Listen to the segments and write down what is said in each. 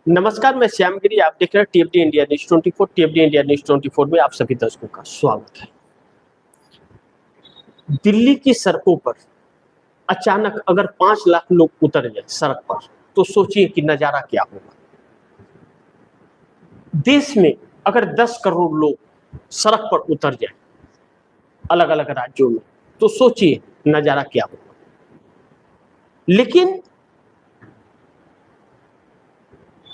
नमस्कार, मैं श्यामगिरी। आप देख रहे हैं टीएफडी इंडिया न्यूज 24। टीएफडी इंडिया न्यूज 24 में आप सभी दर्शकों का स्वागत है। दिल्ली की सड़कों पर अचानक अगर 5 लाख लोग उतर जाए सड़क पर, तो सोचिए कि नजारा क्या होगा। देश में अगर 10 करोड़ लोग सड़क पर उतर जाए अलग अलग राज्यों में, तो सोचिए नजारा क्या होगा। लेकिन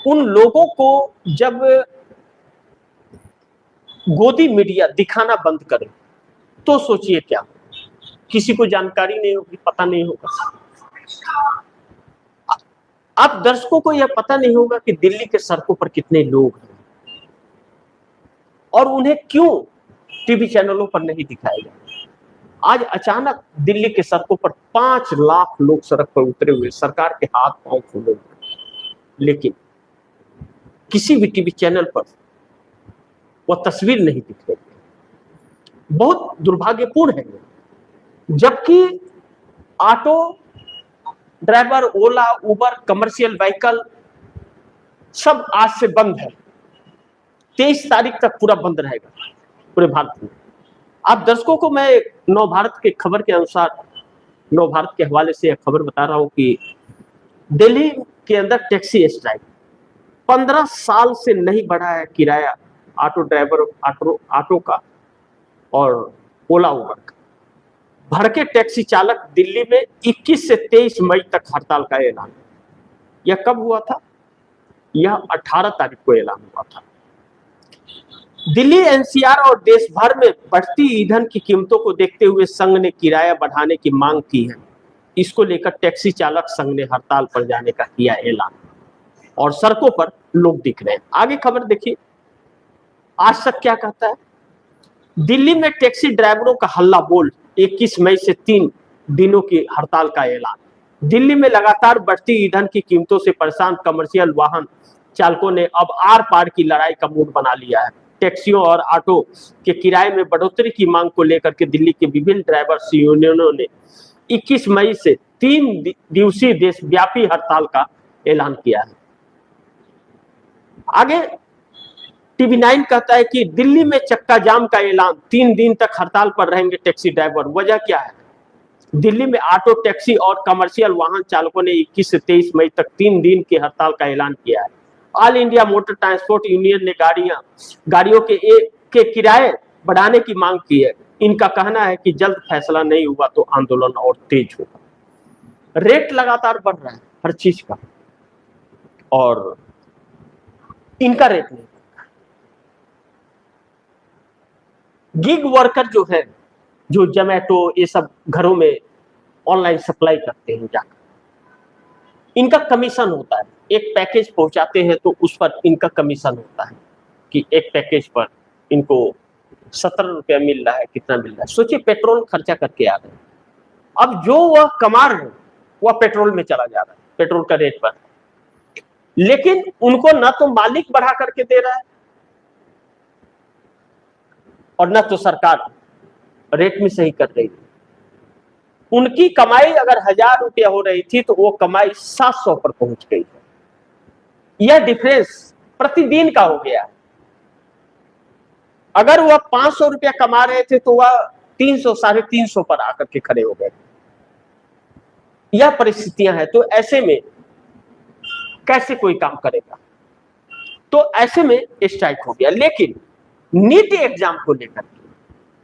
उन लोगों को जब गोदी मीडिया दिखाना बंद करे, तो सोचिए क्या होगा। किसी को जानकारी नहीं होगी, पता नहीं होगा। आप दर्शकों को यह पता नहीं होगा कि दिल्ली के सड़कों पर कितने लोग हैं और उन्हें क्यों टीवी चैनलों पर नहीं दिखाया गया। आज अचानक दिल्ली के सड़कों पर 5 लाख लोग सड़क पर उतरे हुए, सरकार के हाथ पांव फूले हुए, लेकिन किसी भी टीवी चैनल पर वह तस्वीर नहीं दिख रही। बहुत दुर्भाग्यपूर्ण है। जबकि ऑटो ड्राइवर, ओला, उबर, कमर्शियल व्हीकल सब आज से बंद है। 23 तारीख तक पूरा बंद रहेगा पूरे भारत में। आप दर्शकों को मैं नव भारत के खबर के अनुसार, नव भारत के हवाले से यह खबर बता रहा हूं कि दिल्ली के अंदर टैक्सी स्ट्राइक 15 साल से नहीं बढ़ा है किराया ऑटो ड्राइवर, ऑटो का और ओला उबर का। भड़के टैक्सी चालक दिल्ली में 21 से 23 मई तक हड़ताल का ऐलान। यह कब हुआ था? यह 18 तारीख को ऐलान हुआ था। दिल्ली एनसीआर और देश भर में बढ़ती ईंधन की कीमतों को देखते हुए संघ ने किराया बढ़ाने की मांग की है। इसको लेकर टैक्सी चालक संघ ने हड़ताल पर जाने का किया ऐलान और सड़कों पर लोग दिख रहे हैं। आगे खबर देखिए, आज तक क्या कहता है। दिल्ली में टैक्सी ड्राइवरों का हल्ला बोल, 21 मई से 3 दिनों की हड़ताल का ऐलान। दिल्ली में लगातार बढ़ती ईंधन की कीमतों से परेशान कमर्शियल वाहन चालकों ने अब आर पार की लड़ाई का मूड बना लिया है। टैक्सियों और ऑटो के किराए में बढ़ोतरी की मांग को लेकर के दिल्ली के विभिन्न ड्राइवर्स यूनियनों ने 21 मई से 3 दिवसीय देशव्यापी हड़ताल का ऐलान किया है। आगे टीवी 9 कहता है कि दिल्ली में चक्का जाम का ऐलान, 3 दिन तक हड़ताल पर रहेंगे टैक्सी ड्राइवर। वजह क्या है? दिल्ली में ऑटो, टैक्सी और कमर्शियल वाहन चालकों ने 21 से 23 मई तक 3 दिन की हड़ताल का ऐलान किया है। All India motor transport union ने गाड़ियों के किराए बढ़ाने की मांग की है। इनका कहना है कि जल्द फैसला नहीं हुआ तो आंदोलन और तेज होगा। रेट लगातार बढ़ रहा है हर चीज का और इनका रेट नहीं। गिग वर्कर जो है, जो जोमैटो ये सब घरों में ऑनलाइन सप्लाई करते हैं जाकर, इनका कमीशन होता है। एक पैकेज पहुंचाते हैं तो उस पर इनका कमीशन होता है कि एक पैकेज पर इनको 17 रुपया मिल रहा है, कितना मिल रहा है। सोचिए, पेट्रोल खर्चा करके आ रहे हैं, अब जो वह कमा रहे हैं वह पेट्रोल में चला जा रहा है, पेट्रोल का रेट पर। लेकिन उनको ना तो मालिक बढ़ा करके दे रहा है और न तो सरकार रेट में सही कर रही है। उनकी कमाई अगर 1000 रुपया हो रही थी तो वो कमाई 700 पर पहुंच गई है। यह डिफरेंस प्रतिदिन का हो गया। अगर वह 500 रुपया कमा रहे थे तो वह 300, 350 पर आकर के खड़े हो गए। यह परिस्थितियां हैं, तो ऐसे में कैसे कोई काम करेगा? तो ऐसे में स्ट्राइक हो गया। लेकिन नीट एग्जाम को लेकर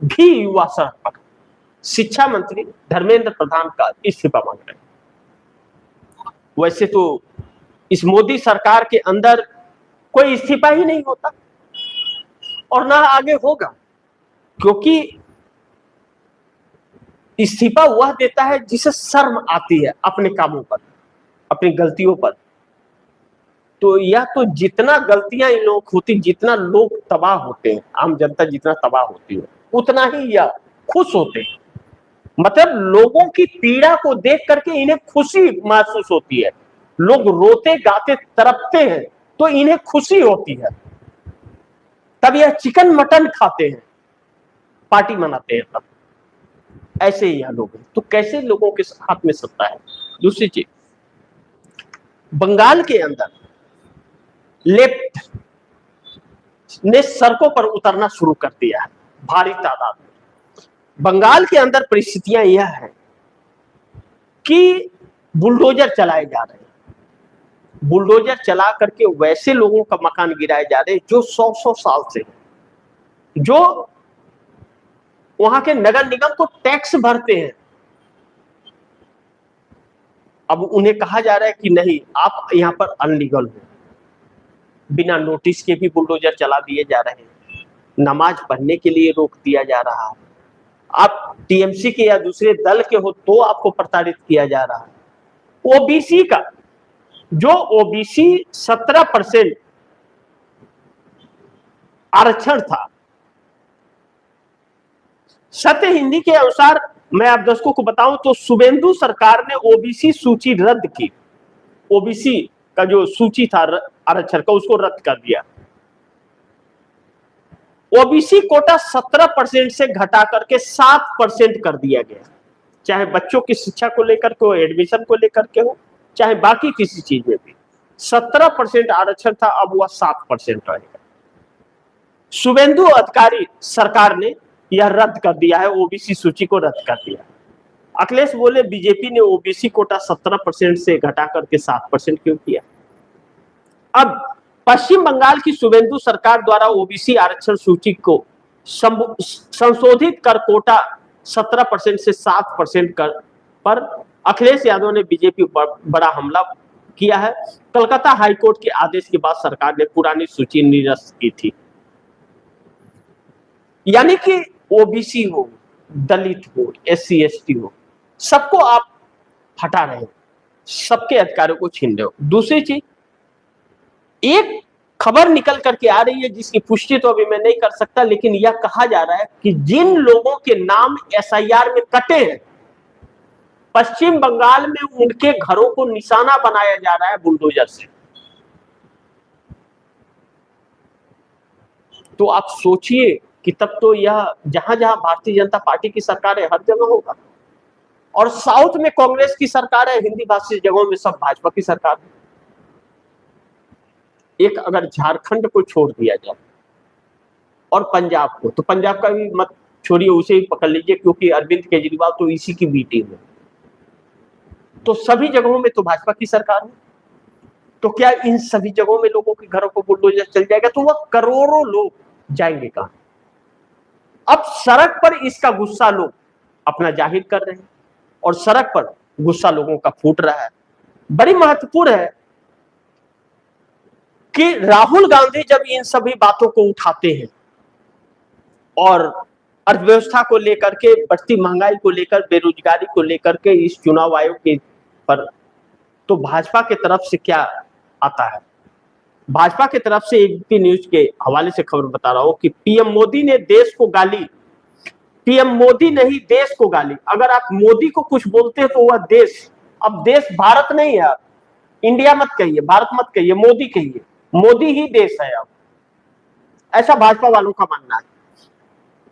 भी युवा सड़क पर। शिक्षा मंत्री धर्मेंद्र प्रधान का इस्तीफा मांग रहे हैं। वैसे तो इस मोदी सरकार के अंदर कोई इस्तीफा ही नहीं होता और ना आगे होगा, क्योंकि इस्तीफा वह देता है जिसे शर्म आती है अपने कामों पर, अपनी गलतियों पर। तो यह तो जितना गलतियां इन लोगों की होती, जितना लोग तबाह होते हैं, आम जनता जितना तबाह होती है, उतना ही यह खुश होते हैं। मतलब लोगों की पीड़ा को देख करके इन्हें खुशी महसूस होती है। लोग रोते गाते तड़पते हैं तो इन्हें खुशी होती है। तब यह चिकन मटन खाते हैं, पार्टी मनाते हैं। तब ऐसे ही यह लोग हैं। तो कैसे लोगों के हाथ में सत्ता है? दूसरी चीज, बंगाल के अंदर लेफ्ट ने सड़कों पर उतरना शुरू कर दिया है भारी तादाद में। बंगाल के अंदर परिस्थितियां यह है कि बुलडोजर चलाए जा रहे हैं, बुलडोजर चला करके वैसे लोगों का मकान गिराए जा रहे हैं जो 100-100 साल से, जो वहां के नगर निगम को टैक्स भरते हैं। अब उन्हें कहा जा रहा है कि नहीं, आप यहां पर अनलीगल हो। बिना नोटिस के भी बुलडोजर चला दिए जा रहे हैं, नमाज पढ़ने के लिए रोक दिया जा रहा है। आप टीएमसी के या दूसरे दल के हो तो आपको प्रताड़ित किया जा रहा है। ओबीसी का जो ओबीसी 17% आरक्षण था, सत्य हिंदी के अनुसार मैं आप दर्शकों को बताऊं तो शुभेंदु सरकार ने ओबीसी सूची रद्द की। ओबीसी का जो सूची था आरक्षण का, उसको रद्द कर दिया। ओबीसी कोटा 17% से घटा करके 7% कर दिया गया, चाहे बच्चों की शिक्षा को लेकर के हो, एडमिशन को लेकर के हो, चाहे बाकी किसी चीज में भी। 17% आरक्षण था, अब वह 7% रहेगा। शुभेंदु अधिकारी सरकार ने यह रद्द कर दिया है, ओबीसी सूची को रद्द कर दिया। अखिलेश बोले बीजेपी ने ओबीसी कोटा 17% से घटा करके 7% क्यों किया। अब पश्चिम बंगाल की शुभेंदु सरकार द्वारा ओबीसी आरक्षण सूची को संशोधित कर कोटा 17% से 7% कर पर अखिलेश यादव ने बीजेपी पर बड़ा हमला किया है। कलकत्ता हाईकोर्ट के आदेश के बाद सरकार ने पुरानी सूची निरस्त की थी। यानी कि ओबीसी हो, दलित हो, एससी एसटी हो, सबको आप हटा रहे हो, सबके अधिकारों को छीन रहे हो। दूसरी चीज, एक खबर निकल करके आ रही है जिसकी पुष्टि तो अभी मैं नहीं कर सकता, लेकिन यह कहा जा रहा है कि जिन लोगों के नाम एसआईआर में कटे हैं, पश्चिम बंगाल में उनके घरों को निशाना बनाया जा रहा है बुलडोजर से। तो आप सोचिए कि तब तो यह जहां जहां भारतीय जनता पार्टी की सरकार है हर जगह होगा। और साउथ में कांग्रेस की सरकार है, हिंदी भाषी जगहों में सब भाजपा की सरकार है। एक अगर झारखंड को छोड़ दिया जाए और पंजाब को, तो पंजाब का भी मत छोड़िए, उसे ही पकड़ लीजिए, क्योंकि अरविंद केजरीवाल तो इसी की बी टीम है। तो सभी जगहों में तो भाजपा की सरकार है। तो क्या इन सभी जगहों में लोगों के घरों को बुलडोजर चल जाएगा तो वह करोड़ों लोग जाएंगे कहां। अब सड़क पर इसका गुस्सा लोग अपना जाहिर कर रहे हैं और सड़क पर गुस्सा लोगों का फूट रहा है। बड़ी महत्वपूर्ण है कि राहुल गांधी जब इन सभी बातों को उठाते हैं और अर्थव्यवस्था को लेकर के, बढ़ती महंगाई को लेकर, बेरोजगारी को लेकर के, इस चुनाव आयोग के पर, तो भाजपा की तरफ से क्या आता है। भाजपा की तरफ से एबीपी न्यूज के हवाले से खबर बता रहा हूं कि पीएम मोदी ने देश को गाली, पीएम मोदी ने ही देश को गाली। अगर आप मोदी को कुछ बोलते हैं तो वह देश, अब देश भारत नहीं है, इंडिया मत कहिए, भारत मत कहिए, मोदी कहिए, मोदी ही देश है। अब ऐसा भाजपा वालों का मानना है।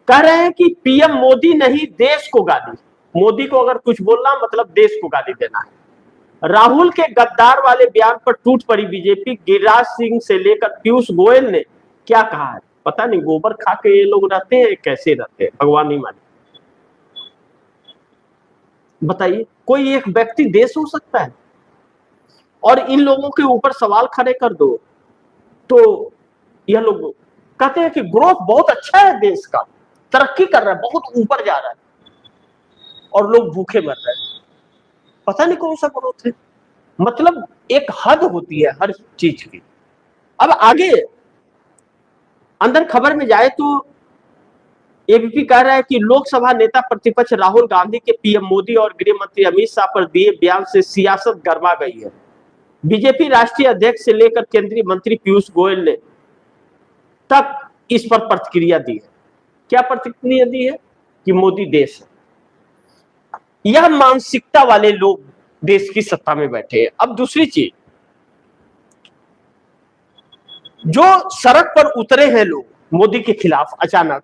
कह रहे हैं कि पीएम मोदी ने ही देश को गाली। मोदी को अगर कुछ बोलना मतलब देश को गाली देना है। राहुल के गद्दार वाले बयान पर टूट पड़ी बीजेपी। गिरिराज सिंह से लेकर पीयूष गोयल ने क्या कहा है, पता नहीं गोबर खा के ये लोग रहते हैं, कैसे रहते हैं, भगवान ही माने। बताइए, कोई एक व्यक्ति देश हो सकता है? और इन लोगों के ऊपर सवाल खड़े कर दो तो यह लोग कहते हैं कि ग्रोथ बहुत अच्छा है, देश का तरक्की कर रहा है, बहुत ऊपर जा रहा है, और लोग भूखे मर रहे हैं। पता नहीं कौन सा ग्रोथ है। मतलब एक हद होती है हर चीज की। अब आगे अंदर खबर में जाए तो एबीपी कह रहा है कि लोकसभा नेता प्रतिपक्ष राहुल गांधी के पीएम मोदी और गृह मंत्री अमित शाह पर दिए बयान से सियासत गरमा गई है। बीजेपी राष्ट्रीय अध्यक्ष से लेकर केंद्रीय मंत्री पीयूष गोयल ने तक इस पर प्रतिक्रिया दी है। क्या प्रतिक्रिया दी है? कि मोदी देश है। यह मानसिकता वाले लोग देश की सत्ता में बैठे हैं। अब दूसरी चीज, जो सड़क पर उतरे हैं लोग मोदी के खिलाफ अचानक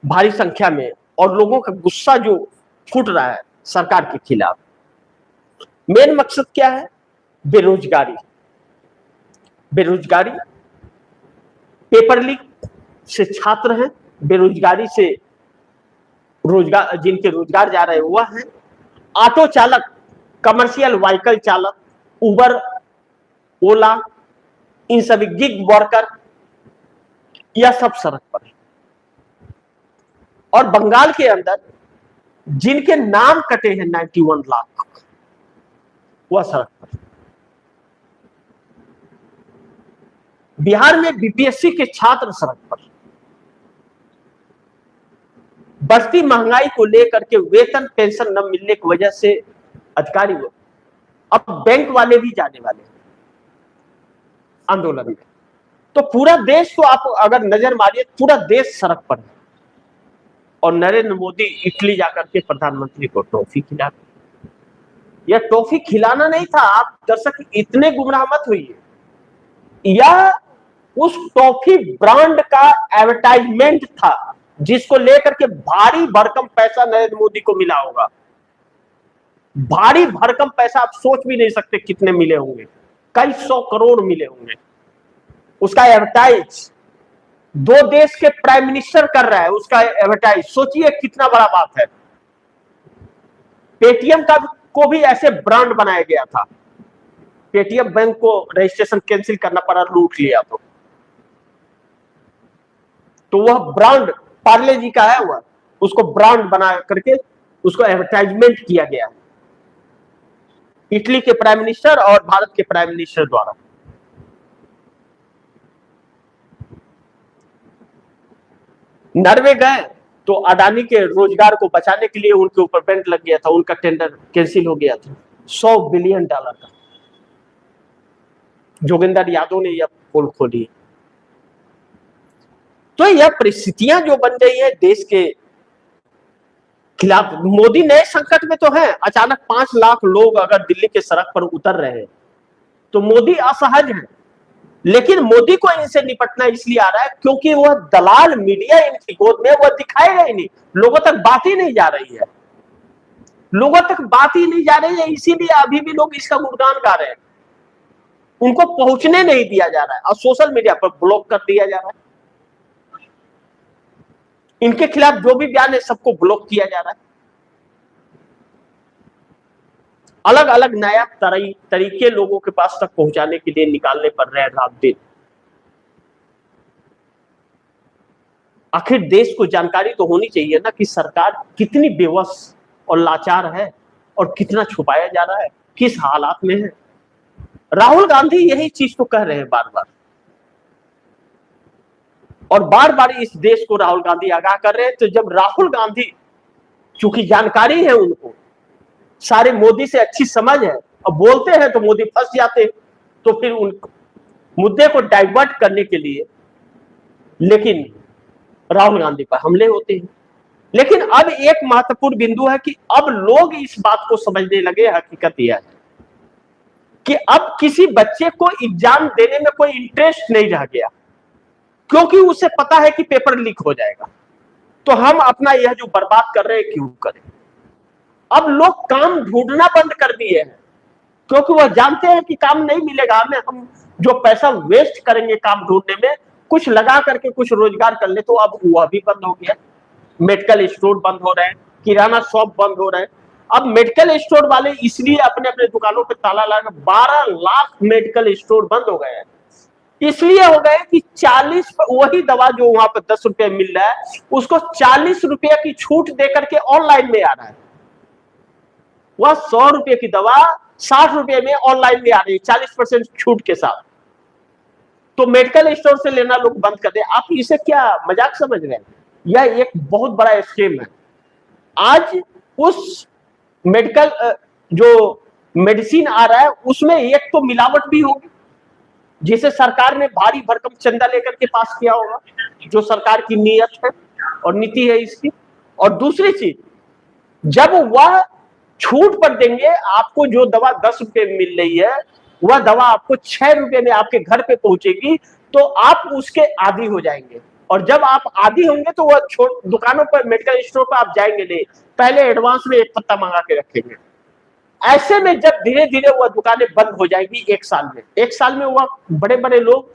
भारी संख्या में, और लोगों का गुस्सा जो फूट रहा है सरकार के खिलाफ, मेन मकसद क्या है? बेरोजगारी। बेरोजगारी, पेपर लीक से छात्र हैं, बेरोजगारी से रोजगार, जिनके रोजगार जा रहे हैं वह है, ऑटो चालक, कमर्शियल व्हीकल चालक, उबर, ओला, इन सभी गिग वर्कर, यह सब सड़क पर है। और बंगाल के अंदर जिनके नाम कटे हैं 91 लाख, वह सड़क पर। बिहार में बीपीएससी के छात्र सड़क पर। बढ़ती महंगाई को लेकर के वेतन पेंशन न मिलने की वजह से अधिकारी लोग, अब बैंक वाले भी जाने वाले हैं आंदोलन में। तो पूरा देश, तो आप अगर नजर मारिए पूरा देश सड़क पर है। और नरेंद्र मोदी इटली जाकर के प्रधानमंत्री को टॉफी खिला, यह टॉफी खिलाना नहीं था, आप दर्शक इतने गुमराह मत होइए, यह उस टॉफी ब्रांड का एडवर्टाइजमेंट था जिसको लेकर के भारी भरकम पैसा नरेंद्र मोदी को मिला होगा। भारी भरकम पैसा आप सोच भी नहीं सकते कितने मिले होंगे, कई 100 करोड़ मिले होंगे। उसका एडवर्टाइज दो देश के प्राइम मिनिस्टर कर रहा है, उसका एडवर्टाइज, सोचिए कितना बड़ा बात है। पेटीएम का को भी ऐसे ब्रांड बनाया गया था, पेटीएम बैंक को रजिस्ट्रेशन कैंसिल करना पड़ा, लूट लिया तो वह ब्रांड पार्ले जी का है, वह उसको ब्रांड बना करके उसको एडवर्टाइजमेंट किया गया इटली के प्राइम मिनिस्टर और भारत के प्राइम मिनिस्टर द्वारा। नॉर्वे गए तो अडानी के रोजगार को बचाने के लिए उनके ऊपर बैंड लग गया था, उनका टेंडर कैंसिल हो गया था $100 बिलियन का। जोगिंदर यादव ने यह पोल खोली। तो यह परिस्थितियां जो बन गई है देश के खिलाफ, मोदी नए संकट में तो है। अचानक 5 लाख लोग अगर दिल्ली के सड़क पर उतर रहे हैं तो मोदी असहज है, लेकिन मोदी को इनसे निपटना इसलिए आ रहा है क्योंकि वह दलाल मीडिया इनकी गोद में, वह दिखाएगा ही नहीं, लोगों तक बात ही नहीं जा रही है, लोगों तक बात ही नहीं जा रही है। इसीलिए अभी भी लोग इसका गुणगान गा रहे हैं, उनको पहुंचने नहीं दिया जा रहा है और सोशल मीडिया पर ब्लॉक कर दिया जा रहा है। इनके खिलाफ जो भी बयान है सबको ब्लॉक किया जा रहा है। अलग अलग नया तरीके लोगों के पास तक पहुंचाने के लिए निकालने पड़ रहे हैं रात दिन। आखिर देश को जानकारी तो होनी चाहिए ना कि सरकार कितनी बेवस और लाचार है और कितना छुपाया जा रहा है, किस हालात में है। राहुल गांधी यही चीज तो कह रहे हैं बार बार, और बार बार इस देश को राहुल गांधी आगाह कर रहे हैं। तो जब राहुल गांधी, चूंकि जानकारी है उनको, सारे मोदी से अच्छी समझ है, और बोलते हैं तो मोदी फंस जाते हैं, तो फिर उन मुद्दे को डाइवर्ट करने के लिए लेकिन राहुल गांधी पर हमले होते हैं। लेकिन अब एक महत्वपूर्ण बिंदु है कि अब लोग इस बात को समझने लगे, हकीकत यह है कि अब किसी बच्चे को एग्जाम देने में कोई इंटरेस्ट नहीं रह गया, क्योंकि उसे पता है कि पेपर लीक हो जाएगा। तो हम अपना यह जो बर्बाद कर रहे हैं क्यों करें। अब लोग काम ढूंढना बंद कर दिए हैं, क्योंकि वह जानते हैं कि काम नहीं मिलेगा हमें, हम जो पैसा वेस्ट करेंगे काम ढूंढने में, कुछ लगा करके कुछ रोजगार कर ले। तो अब वह भी बंद हो गया, मेडिकल स्टोर बंद हो रहे हैं, किराना शॉप बंद हो रहे हैं। अब मेडिकल स्टोर वाले इसलिए अपने अपने दुकानों पर ताला लगा, 12 लाख मेडिकल स्टोर बंद हो गए हैं। इसलिए हो गए कि 40 वही दवा जो वहां पर 10 रुपए मिल रहा है उसको 40 रुपए की छूट देकर के ऑनलाइन में आ रहा है। वह 100 रुपए की दवा 60 रुपए में ऑनलाइन में आ रही है 40% छूट के साथ। तो मेडिकल स्टोर से लेना लोग बंद कर दे। आप इसे क्या मजाक समझ रहे हैं? यह एक बहुत बड़ा स्कीम है। आज उस मेडिकल जो मेडिसिन आ रहा है उसमें एक तो मिलावट भी होगी, जिसे सरकार ने भारी भरकम चंदा लेकर के पास किया होगा, जो सरकार की नीयत है और नीति है इसकी। और दूसरी चीज, जब वह छूट पर देंगे, आपको जो दवा 10 रुपए में मिल रही है वह दवा आपको 6 रुपए में आपके घर पे पहुंचेगी, तो आप उसके आदी हो जाएंगे। और जब आप आदी होंगे तो वह दुकानों पर, मेडिकल स्टोर पर आप जाएंगे नहीं, पहले एडवांस में एक पत्ता मंगा के रखेंगे। ऐसे में जब धीरे धीरे वह दुकानें बंद हो जाएगी, एक साल में वह बड़े बड़े लोग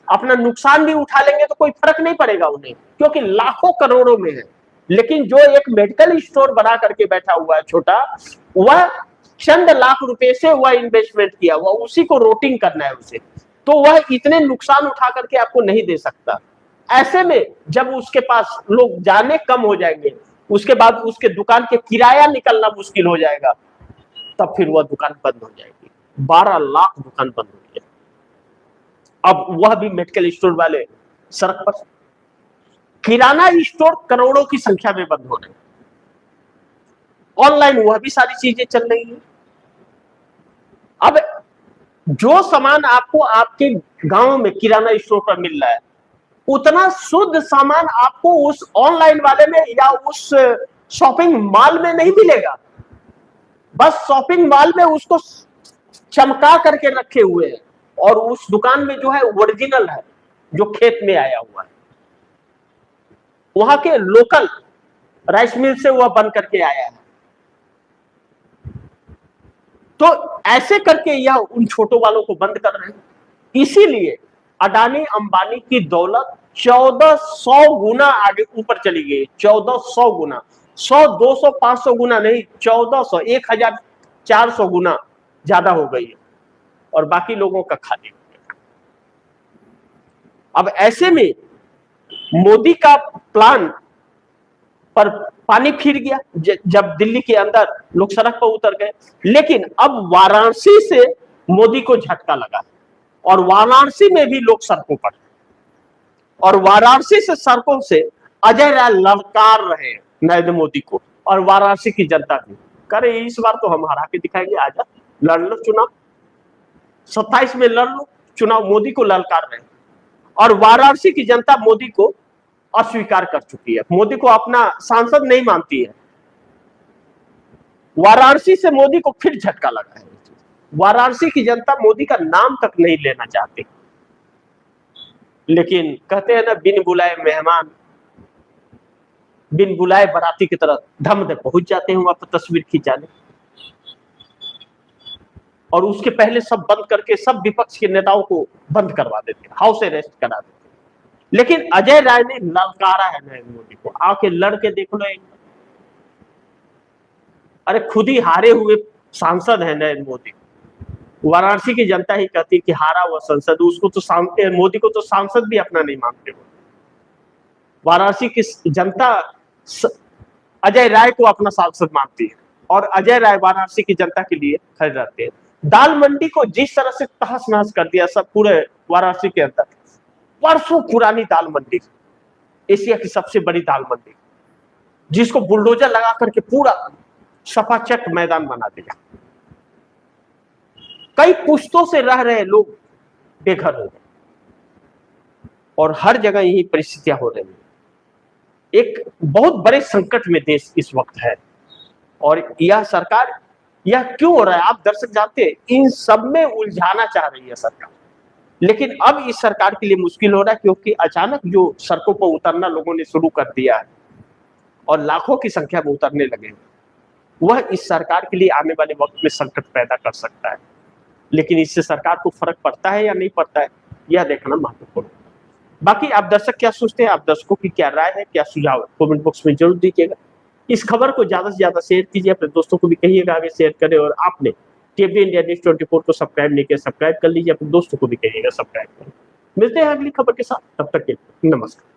अपना नुकसान भी उठा लेंगे तो कोई फर्क नहीं पड़ेगा उन्हें, क्योंकि लाखों करोड़ों में है। लेकिन जो एक मेडिकल स्टोर बना करके बैठा हुआ है छोटा, वह चंद लाख रुपए से वह इन्वेस्टमेंट किया, वह उसी को रोटिंग करना है उसे, तो वह इतने नुकसान उठा करके आपको नहीं दे सकता। ऐसे में जब उसके पास लोग जाने कम हो जाएंगे, उसके बाद उसके दुकान के किराया निकलना मुश्किल हो जाएगा, तब फिर वह दुकान बंद हो जाएगी। 12 लाख दुकान बंद हो गई। अब वह भी मेडिकल स्टोर वाले सड़क पर, किराना स्टोर करोड़ों की संख्या में बंद हो रहे, ऑनलाइन वह भी सारी चीजें चल रही है। अब जो सामान आपको आपके गांव में किराना स्टोर पर मिल रहा है, उतना शुद्ध सामान आपको उस ऑनलाइन वाले में या उस शॉपिंग मॉल में नहीं मिलेगा। बस शॉपिंग मॉल में उसको चमका करके रखे हुए हैं, और उस दुकान में जो है ओरिजिनल है, जो खेत में आया हुआ है, वहां के लोकल राइस मिल से वह बन करके आया है। तो ऐसे करके यह उन छोटों वालों को बंद कर रहे हैं। इसीलिए अडानी अंबानी की दौलत 1400 गुना आगे ऊपर चली गई। 1400 गुना, 100 200 500 गुना नहीं, 1400 1400 गुना ज्यादा हो गई है, और बाकी लोगों का खाली। अब ऐसे में मोदी का प्लान पर पानी फिर गया जब दिल्ली के अंदर लोग सड़क पर उतर गए। लेकिन अब वाराणसी से मोदी को झटका लगा, और वाराणसी में भी लोग सड़कों पर, और वाराणसी से सड़कों से अजय राय ललकार रहे नरेंद्र मोदी को, और वाराणसी की जनता भी करे इस बार तो हम हरा के दिखाएंगे, आजा लड़ लो चुनाव, 27 में लड़ लो चुनाव। मोदी को ललकार रहे, और वाराणसी की जनता मोदी को अस्वीकार कर चुकी है, मोदी को अपना सांसद नहीं मानती है। वाराणसी से मोदी को फिर झटका लगा है। वाराणसी की जनता मोदी का नाम तक नहीं लेना चाहती, लेकिन कहते हैं ना, बिन बुलाए मेहमान बिन बुलाए बाराती की तरह धम से पहुंच जाते हैं वहां पर तस्वीर खिंचाने, और उसके पहले सब बंद करके सब विपक्ष के नेताओं को बंद करवा देते, हाउस अरेस्ट करा देते। लेकिन अजय राय ने ललकारा है नरेंद्र मोदी को, आके लड़के देख लो एक, अरे खुद ही हारे हुए सांसद है नरेंद्र मोदी। वाराणसी की जनता ही कहती है कि हारा हुआ सांसद, उसको तो मोदी को तो सांसद भी अपना नहीं मानते हो। वाराणसी की जनता अजय राय को अपना सांसद मानती है, और अजय राय वाराणसी की जनता के लिए खड़े रहते हैं। दाल मंडी को जिस तरह से तहस नहस कर दिया सब पूरे वाराणसी के अंदर, वर्षों पुरानी दाल मंडी, एशिया की सबसे बड़ी दाल मंडी, जिसको बुलडोजर लगा करके पूरा सपाचक मैदान बना दिया। कई पुश्तों से रह रहे लोग बेघर हो गए, और हर जगह यही परिस्थितियां हो रही है। एक बहुत बड़े संकट में देश इस वक्त है, और यह सरकार, यह क्यों हो रहा है आप दर्शक जानते हैं, इन सब में उलझाना चाह रही है सरकार। लेकिन अब इस सरकार के लिए मुश्किल हो रहा है, क्योंकि अचानक जो सड़कों पर उतरना लोगों ने शुरू कर दिया है, और लाखों की संख्या में उतरने लगे, वह इस सरकार के लिए आने वाले वक्त में संकट पैदा कर सकता है। लेकिन इससे सरकार को फर्क पड़ता है या नहीं पड़ता है, यह देखना महत्वपूर्ण है। बाकी आप दर्शक क्या सोचते हैं, आप दर्शकों की क्या राय है, क्या सुझाव है, कमेंट बॉक्स में जरूर दीजिएगा। इस खबर को ज्यादा से ज्यादा शेयर कीजिए, अपने दोस्तों को भी कहिएगा आगे शेयर करें, और आपने टीवी इंडिया न्यूज़ 24 को सब्सक्राइब नहीं किया, सब्सक्राइब कर लीजिए, अपने दोस्तों को भी कहिएगा सब्सक्राइब करें। मिलते हैं अगली खबर के साथ, तब तक के लिए नमस्कार।